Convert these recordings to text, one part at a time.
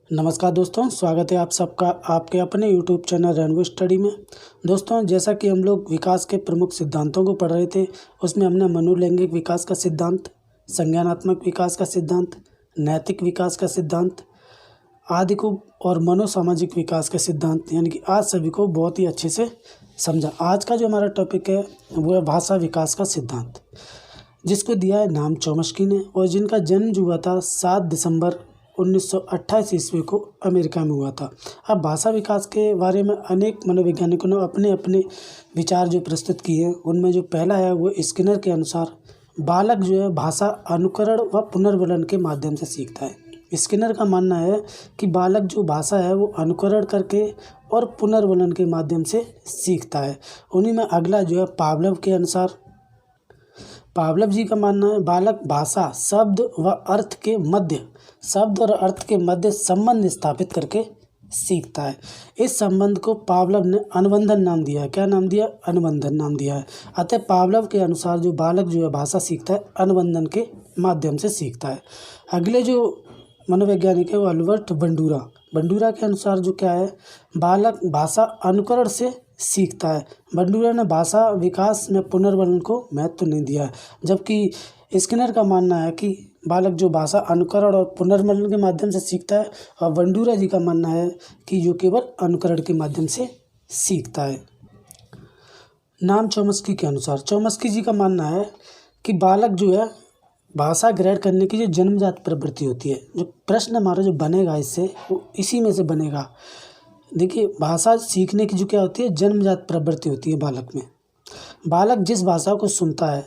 नमस्कार दोस्तों, स्वागत है आप सबका आपके अपने YouTube चैनल रेनबो स्टडी में। दोस्तों, जैसा कि हम लोग विकास के प्रमुख सिद्धांतों को पढ़ रहे थे, उसमें हमने मनोलैंगिक विकास का सिद्धांत, संज्ञानात्मक विकास का सिद्धांत, नैतिक विकास का सिद्धांत आदि को और मनोसामाजिक विकास के सिद्धांत यानी कि आज सभी को बहुत ही अच्छे से समझा। आज का जो हमारा टॉपिक है वो है भाषा विकास का सिद्धांत, जिसको दिया है नाम चॉम्स्की ने और जिनका जन्म जो हुआ था 7 दिसंबर 1928 ईस्वी को अमेरिका में हुआ था। अब भाषा विकास के बारे में अनेक मनोवैज्ञानिकों ने अपने अपने विचार जो प्रस्तुत किए हैं, उनमें जो पहला है वो स्किनर के अनुसार बालक जो है भाषा अनुकरण व पुनर्वलन के माध्यम से सीखता है। स्किनर का मानना है कि बालक जो भाषा है वो अनुकरण करके और पुनर्वलन के माध्यम से सीखता है। उन्हीं में अगला जो है पावलोव के अनुसार, पावलोव जी का मानना है बालक भाषा शब्द और अर्थ के मध्य संबंध स्थापित करके सीखता है। इस संबंध को पावलोव ने अनुबंधन नाम दिया है। क्या नाम दिया? अनुबंधन नाम दिया है। अतः पावलोव के अनुसार जो बालक जो है भाषा सीखता है अनुबंधन के माध्यम से सीखता है। अगले जो मनोवैज्ञानिक है वो अल्बर्ट बंडूरा के अनुसार जो क्या है, बालक भाषा अनुकरण से सीखता है। बंडूरा ने भाषा विकास में पुनर्वलन को महत्व नहीं दिया है, जबकि स्किनर का मानना है कि बालक जो भाषा अनुकरण और पुनर्वलन के माध्यम से सीखता है, और बंडूरा जी का मानना है कि जो केवल अनुकरण के माध्यम से सीखता है। नाम चॉम्स्की के अनुसार, चॉम्स्की जी का मानना है कि बालक जो है भाषा ग्रहण करने की जो जन्मजात प्रवृत्ति होती है, जो प्रश्न हमारा जो बनेगा इससे वो इसी में से बनेगा। देखिए, भाषा सीखने की जो क्या होती है, जन्मजात प्रवृत्ति होती है बालक में। बालक जिस भाषा को सुनता है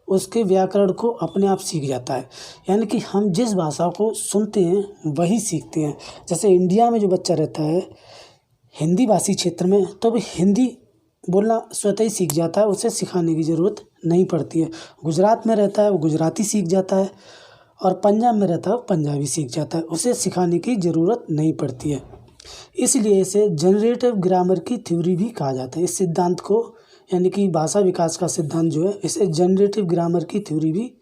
उसके व्याकरण को अपने आप सीख जाता है। यानी कि हम जिस भाषा को सुनते हैं वही सीखते हैं। जैसे इंडिया में जो बच्चा रहता है हिंदी भाषी क्षेत्र में, तो भी हिंदी बोलना स्वतः ही सीख जाता है, उसे सिखाने की ज़रूरत नहीं पड़ती है। गुजरात में रहता है वो गुजराती सीख जाता है, और पंजाब में रहता है वो पंजाबी सीख जाता है, उसे सिखाने की ज़रूरत नहीं पड़ती है। इसलिए इसे जनरेटिव ग्रामर की थ्योरी भी कहा जाता है। इस सिद्धांत को यानी कि भाषा विकास का सिद्धांत जो है, इसे जनरेटिव ग्रामर की थ्योरी भी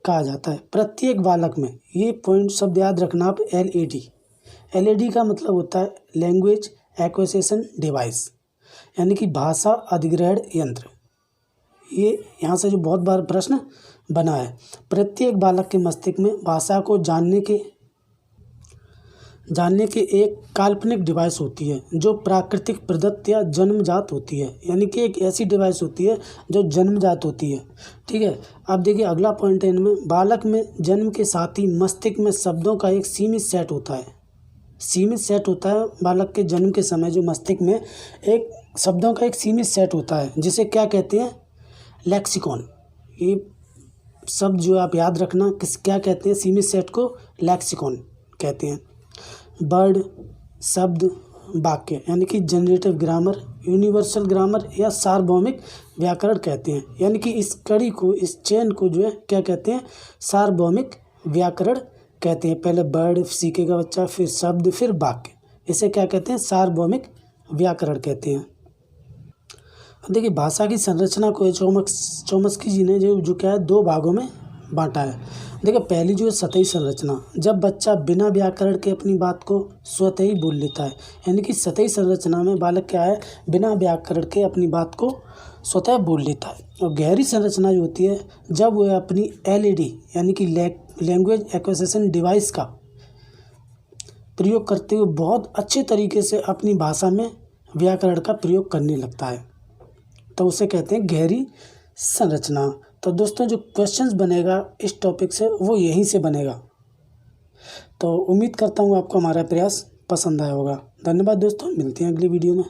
कहा जाता है। प्रत्येक बालक में, ये पॉइंट शब्द याद रखना आप, एलएडी का मतलब होता है लैंग्वेज एक्विजिशन डिवाइस, यानी कि भाषा अधिग्रहण यंत्र। ये यहाँ से जो बहुत बार प्रश्न बना है, प्रत्येक बालक के मस्तिष्क में भाषा को जानने की एक काल्पनिक डिवाइस होती है जो प्राकृतिक प्रदत्त या जन्मजात होती है। यानी कि एक ऐसी डिवाइस होती है जो जन्मजात होती है। ठीक है, अब देखिए अगला पॉइंट है इनमें, बालक में जन्म के साथ ही मस्तिष्क में शब्दों का एक सीमित सेट होता है। बालक के जन्म के समय जो मस्तिष्क में एक शब्दों का एक सीमित सेट होता है, जिसे क्या कहते हैं, लेक्सिकॉन। ये शब्द जो आप याद रखना, क्या कहते हैं, सीमित सेट को लेक्सिकॉन कहते हैं। वर्ड, शब्द, वाक्य यानी कि जनरेटिव ग्रामर, यूनिवर्सल ग्रामर या सार्वभौमिक व्याकरण कहते हैं। यानी कि इस कड़ी को, इस चेन को जो है क्या कहते हैं, सार्वभौमिक व्याकरण कहते हैं। पहले वर्ड सीखेगा बच्चा, फिर शब्द, फिर वाक्य, इसे क्या कहते हैं, सार्वभौमिक व्याकरण कहते हैं। देखिए, भाषा की संरचना को चॉम्स्की जी ने जो क्या है, दो भागों में बांटा है। देखिए, पहली जो है सतही संरचना, जब बच्चा बिना व्याकरण के अपनी बात को स्वतः ही बोल लेता है। यानी कि सतही संरचना में बालक क्या है, बिना व्याकरण के अपनी बात को स्वतः बोल लेता है। और गहरी संरचना जो होती है, जब वह अपनी एलईडी यानी कि लैंग्वेज एक्विजिशन डिवाइस का प्रयोग करते हुए बहुत अच्छे तरीके से अपनी भाषा में व्याकरण का प्रयोग करने लगता है, तो उसे कहते हैं गहरी संरचना। तो दोस्तों, जो क्वेश्चंस बनेगा इस टॉपिक से वो यहीं से बनेगा। तो उम्मीद करता हूँ आपको हमारा प्रयास पसंद आया होगा। धन्यवाद दोस्तों, मिलते हैं अगली वीडियो में।